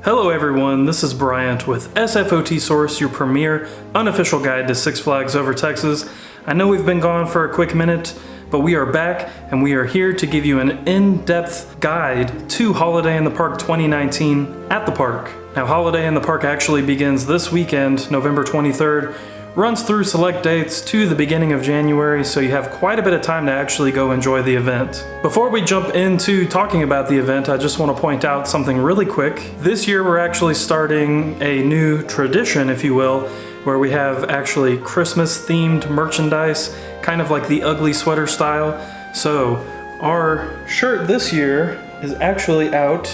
Hello everyone, this is Bryant with SFOT Source, your premier unofficial guide to Six Flags Over Texas. I know we've been gone for a quick minute, but we are back and we are here to give you an in-depth guide to Holiday in the Park 2019 at the park. Now, Holiday in the Park actually begins this weekend, November 23rd, runs through select dates to the beginning of January, so you have quite a bit of time to actually go enjoy the event. Before we jump into talking about the event, I just want to point out something really quick. This year we're actually starting a new tradition, if you will, where we have actually Christmas themed merchandise, kind of like the ugly sweater style. So our shirt this year is actually out,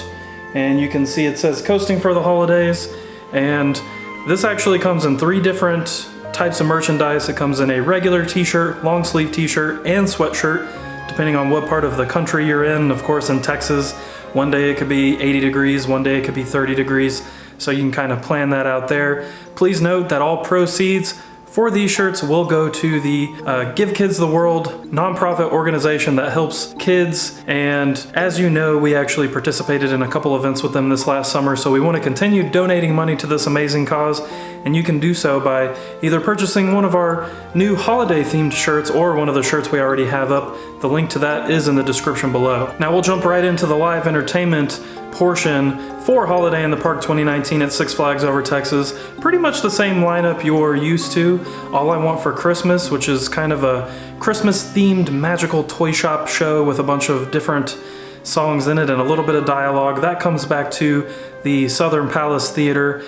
and you can see it says Coasting for the Holidays, and this actually comes in 3 different types of merchandise. It comes in a regular t-shirt, long sleeve t-shirt, and sweatshirt, depending on what part of the country you're in. Of course, in Texas, one day it could be 80 degrees, one day it could be 30 degrees, so you can kind of plan that out there. Please note that all proceeds for these shirts will go to the Give Kids the World nonprofit organization that helps kids, and as you know, we actually participated in a couple events with them this last summer, so we want to continue donating money to this amazing cause, and you can do so by either purchasing one of our new holiday themed shirts or one of the shirts we already have up. The link to that is in the description below. Now we'll jump right into the live entertainment portion for Holiday in the Park 2019 at Six Flags Over Texas. Pretty much the same lineup you're used to. All I Want for Christmas, which is kind of a Christmas themed magical toy shop show with a bunch of different songs in it and a little bit of dialogue. That comes back to the Southern Palace Theater.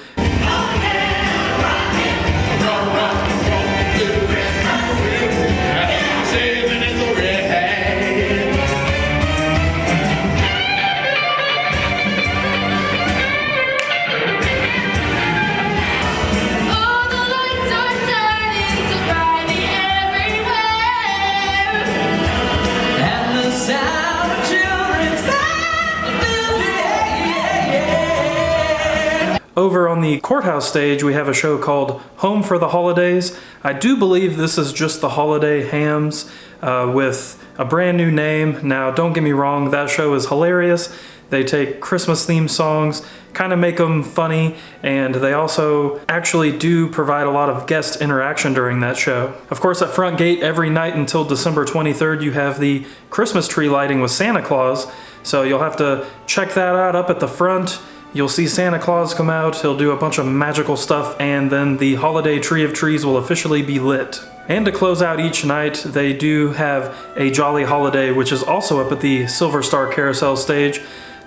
Over on the courthouse stage, we have a show called Home for the Holidays. I do believe this is just the Holiday Hams with a brand new name. Now, don't get me wrong, that show is hilarious. They take Christmas-themed songs, kind of make them funny, and they also actually do provide a lot of guest interaction during that show. Of course, at front gate, every night until December 23rd, you have the Christmas tree lighting with Santa Claus, so you'll have to check that out up at the front. You'll see Santa Claus come out, he'll do a bunch of magical stuff, and then the holiday tree of trees will officially be lit. And to close out each night, they do have a Jolly Holiday, which is also up at the Silver Star Carousel stage.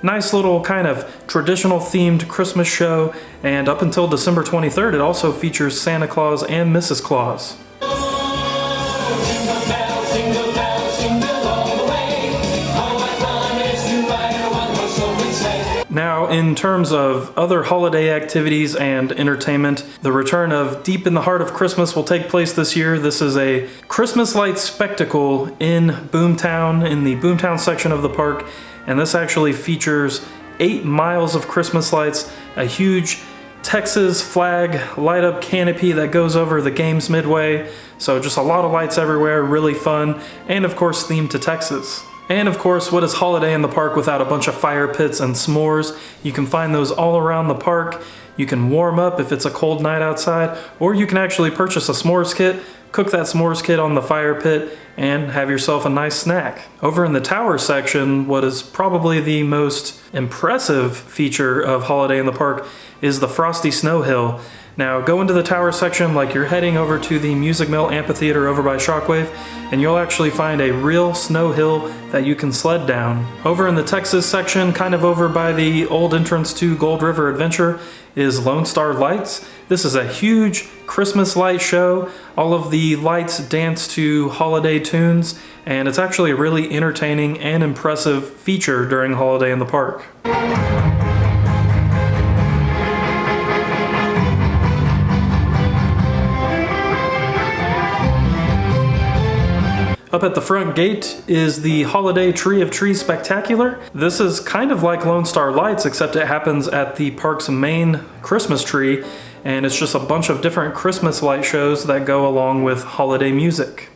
Nice little kind of traditional themed Christmas show, and up until December 23rd, it also features Santa Claus and Mrs. Claus. Now, in terms of other holiday activities and entertainment, the return of Deep in the Heart of Christmas will take place this year. This is a Christmas light spectacle in Boomtown, in the Boomtown section of the park, and this actually features 8 miles of Christmas lights, a huge Texas flag light up canopy that goes over the games midway, so just a lot of lights everywhere, really fun, and of course themed to Texas. And of course, what is Holiday in the Park without a bunch of fire pits and s'mores? You can find those all around the park. You can warm up if it's a cold night outside, or you can actually purchase a s'mores kit, cook that s'mores kit on the fire pit, and have yourself a nice snack. Over in the tower section, what is probably the most impressive feature of Holiday in the Park is the Frosty Snow Hill. Now, go into the tower section like you're heading over to the Music Mill Amphitheater over by Shockwave, and you'll actually find a real snow hill that you can sled down. Over in the Texas section, kind of over by the old entrance to Gold River Adventure, is Lone Star Lights. This is a huge Christmas light show. All of the lights dance to holiday tunes, and it's actually a really entertaining and impressive feature during Holiday in the Park. Up at the front gate is the Holiday Tree of Trees Spectacular. This is kind of like Lone Star Lights, except it happens at the park's main Christmas tree, and it's just a bunch of different Christmas light shows that go along with holiday music.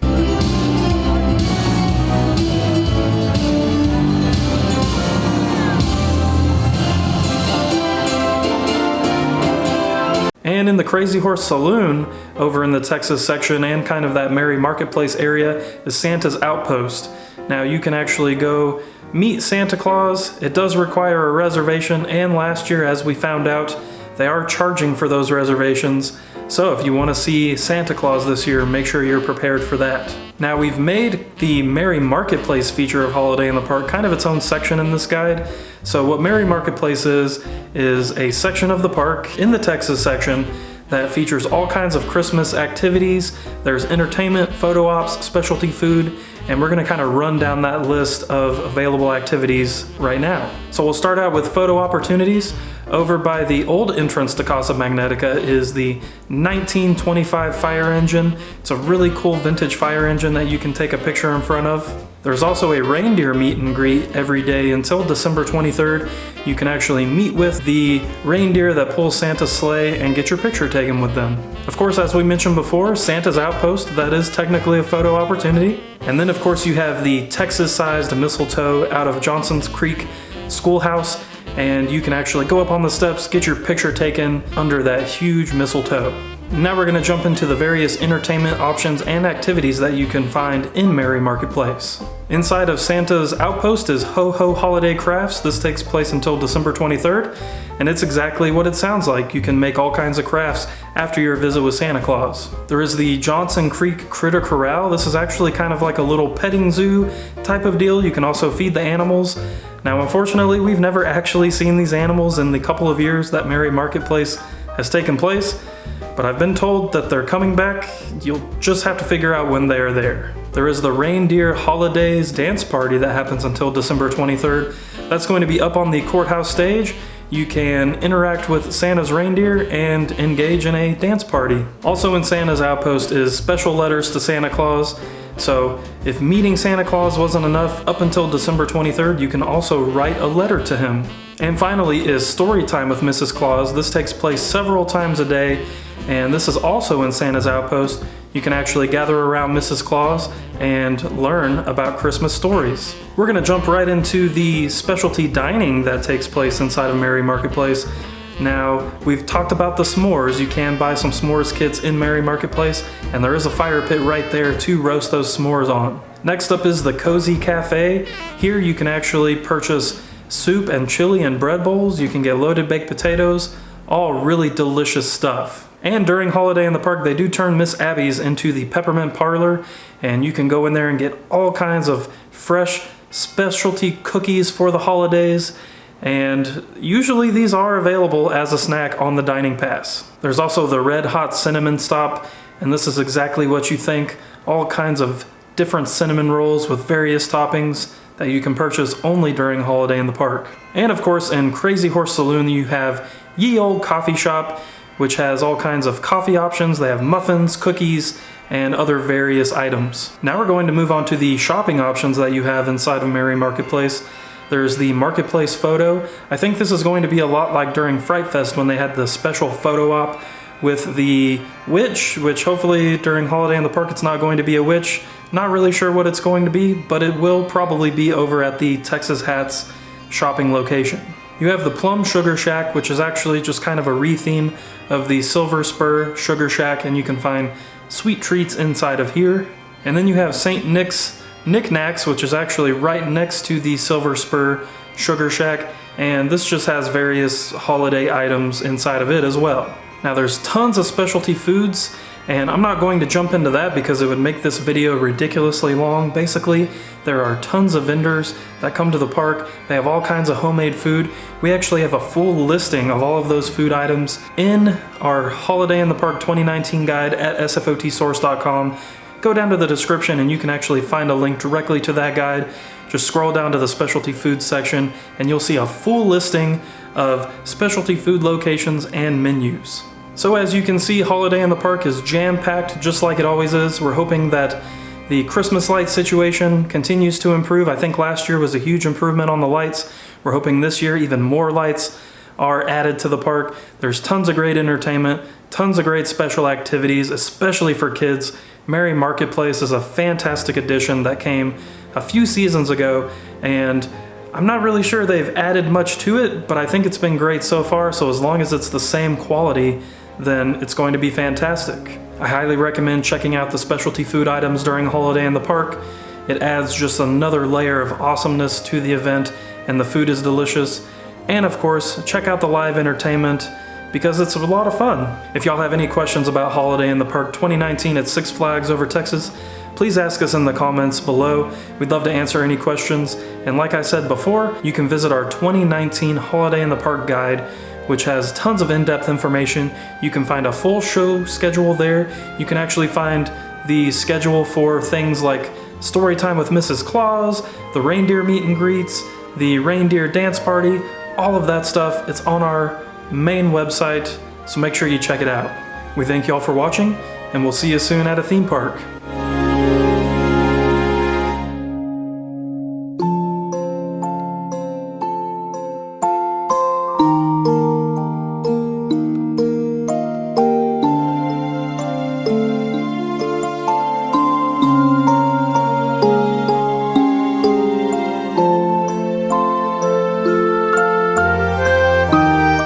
And in the Crazy Horse Saloon, over in the Texas section and kind of that Merry Marketplace area, is Santa's Outpost. Now you can actually go meet Santa Claus. It does require a reservation, and last year, as we found out, they are charging for those reservations. So if you want to see Santa Claus this year, make sure you're prepared for that. Now we've made the Merry Marketplace feature of Holiday in the Park kind of its own section in this guide. So what Merry Marketplace is a section of the park in the Texas section that features all kinds of Christmas activities. There's entertainment, photo ops, specialty food, and we're gonna kind of run down that list of available activities right now. So we'll start out with photo opportunities. Over by the old entrance to Casa Magnetica is the 1925 fire engine. It's a really cool vintage fire engine that you can take a picture in front of. There's also a reindeer meet and greet every day until December 23rd. You can actually meet with the reindeer that pulls Santa's sleigh and get your picture taken with them. Of course, as we mentioned before, Santa's Outpost, that is technically a photo opportunity. And then of course you have the Texas-sized mistletoe out of Johnson's Creek Schoolhouse, and you can actually go up on the steps, get your picture taken under that huge mistletoe. Now we're going to jump into the various entertainment options and activities that you can find in Merry Marketplace. Inside of Santa's Outpost is Ho Ho Holiday Crafts. This takes place until December 23rd, and it's exactly what it sounds like. You can make all kinds of crafts after your visit with Santa Claus. There is the Johnson Creek Critter Corral. This is actually kind of like a little petting zoo type of deal. You can also feed the animals. Now, unfortunately, we've never actually seen these animals in the couple of years that Merry Marketplace has taken place, but I've been told that they're coming back. You'll just have to figure out when they are there. There is the Reindeer Holidays Dance Party that happens until December 23rd. That's going to be up on the courthouse stage. You can interact with Santa's reindeer and engage in a dance party. Also in Santa's Outpost is special letters to Santa Claus. So if meeting Santa Claus wasn't enough up until December 23rd, you can also write a letter to him. And finally is Story Time with Mrs. Claus. This takes place several times a day, and this is also in Santa's Outpost. You can actually gather around Mrs. Claus and learn about Christmas stories. We're gonna jump right into the specialty dining that takes place inside of Merry Marketplace. Now, we've talked about the s'mores. You can buy some s'mores kits in Merry Marketplace, and there is a fire pit right there to roast those s'mores on. Next up is the Cozy Cafe. Here you can actually purchase soup and chili and bread bowls. You can get loaded baked potatoes, all really delicious stuff. And during Holiday in the Park, they do turn Miss Abby's into the Peppermint Parlor, and you can go in there and get all kinds of fresh specialty cookies for the holidays. And usually these are available as a snack on the dining pass. There's also the Red Hot Cinnamon Stop, and this is exactly what you think. All kinds of different cinnamon rolls with various toppings that you can purchase only during Holiday in the Park. And of course in Crazy Horse Saloon you have Ye Olde Coffee Shop, which has all kinds of coffee options. They have muffins, cookies, and other various items. Now we're going to move on to the shopping options that you have inside of Merry Marketplace. There's the Marketplace Photo. I think this is going to be a lot like during Fright Fest when they had the special photo op with the witch, which hopefully during Holiday in the Park it's not going to be a witch. Not really sure what it's going to be, but it will probably be over at the Texas Hats shopping location. You have the Plum Sugar Shack, which is actually just kind of a re-theme of the Silver Spur Sugar Shack, and you can find sweet treats inside of here. And then you have St. Nick's Knickknacks, which is actually right next to the Silver Spur Sugar Shack, and this just has various holiday items inside of it as well. Now there's tons of specialty foods, and I'm not going to jump into that because it would make this video ridiculously long. Basically, there are tons of vendors that come to the park. They have all kinds of homemade food. We actually have a full listing of all of those food items in our Holiday in the Park 2019 guide at sfotsource.com. Go down to the description and you can actually find a link directly to that guide. Just scroll down to the specialty food section and you'll see a full listing of specialty food locations and menus. So as you can see, Holiday in the Park is jam-packed just like it always is. We're hoping that the Christmas light situation continues to improve. I think last year was a huge improvement on the lights. We're hoping this year even more lights are added to the park. There's tons of great entertainment, tons of great special activities, especially for kids. Merry Marketplace is a fantastic addition that came a few seasons ago, and I'm not really sure they've added much to it, but I think it's been great so far. So as long as it's the same quality, then it's going to be fantastic. I highly recommend checking out the specialty food items during Holiday in the Park. It adds just another layer of awesomeness to the event, and the food is delicious. And of course, check out the live entertainment because it's a lot of fun. If y'all have any questions about Holiday in the Park 2019 at Six Flags Over Texas, please ask us in the comments below. We'd love to answer any questions. And like I said before, you can visit our 2019 Holiday in the Park guide, which has tons of in-depth information. You can find a full show schedule there. You can actually find the schedule for things like Story Time with Mrs. Claus, the reindeer meet and greets, the reindeer dance party, all of that stuff. It's on our main website, so make sure you check it out. We thank y'all for watching, and we'll see you soon at a theme park.